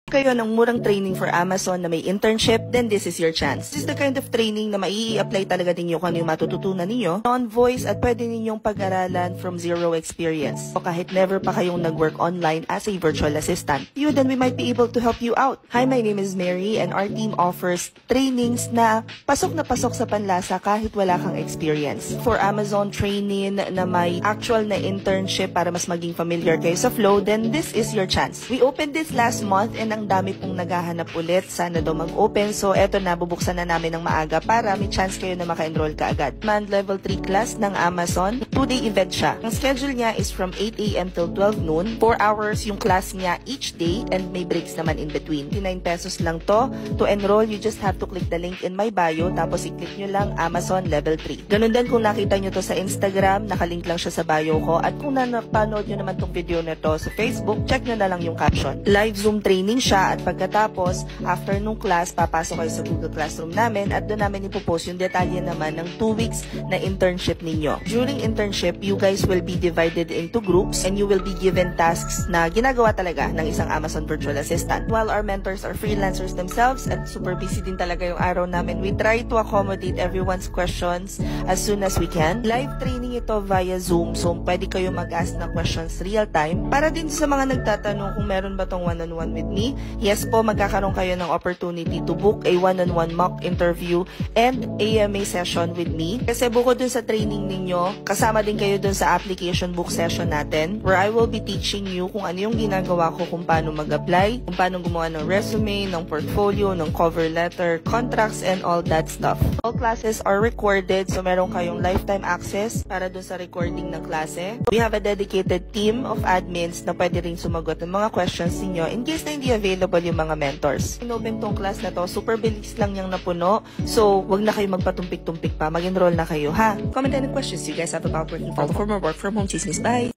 kayo ng murang training for Amazon na may internship, then this is your chance. This is the kind of training na mai-apply talaga ninyo kung ano yung matututunan ninyo non-voice at pwede ninyong pag-aralan from zero experience. O kahit never pa kayong nag-work online as a virtual assistant, then we might be able to help you out. Hi, my name is Mary and our team offers trainings na pasok sa panlasa kahit wala kang experience. For Amazon training na may actual na internship para mas maging familiar kayo sa flow, then this is your chance. We opened this last month and ang dami pong naghahanap ulit. Sana daw mag-open. So, eto na, bubuksan na namin ng maaga para may chance kayo na maka-enroll kaagad. Level 3 class ng Amazon. 2-day event siya. Ang schedule niya is from 8 a.m. till 12 noon. 4 hours yung class niya each day and may breaks naman in between. 9 pesos lang to. To enroll, you just have to click the link in my bio tapos i-click nyo lang Amazon Level 3. Ganun din kung nakita nyo to sa Instagram, nakalink lang siya sa bio ko. At kung napanood nyo naman tong video na to sa Facebook, check nyo na lang yung caption. Live Zoom training siya at pagkatapos, after nung class, papasok kayo sa Google Classroom namin at doon namin ipopost yung detalye naman ng 2 weeks na internship ninyo. During internship, you guys will be divided into groups and you will be given tasks na ginagawa talaga ng isang Amazon virtual assistant. While our mentors are freelancers themselves at super busy din talaga yung araw namin, we try to accommodate everyone's questions as soon as we can. Live training ito via Zoom, so pwede kayo mag-ask ng questions real time. Para din sa mga nagtatanong kung meron ba tong one-on-one with me, yes po, magkakaroon kayo ng opportunity to book a one-on-one mock interview and AMA session with me. Kasi bukod dun sa training ninyo, kasama din kayo dun sa application book session natin where I will be teaching you kung ano yung ginagawa ko, kung paano mag-apply, kung paano gumawa ng resume, ng portfolio, ng cover letter, contracts, and all that stuff. All classes are recorded, so meron kayong lifetime access para dun sa recording ng klase. We have a dedicated team of admins na pwede rin sumagot ng mga questions ninyo in case na hindi available yung mga mentors. Inopen tong class na to, super bilis lang yung napuno, so wag na kayo magpatumpik-tumpik pa, mag-enroll na kayo ha. Comment any questions you guys have about working for more work from home chismis. Bye!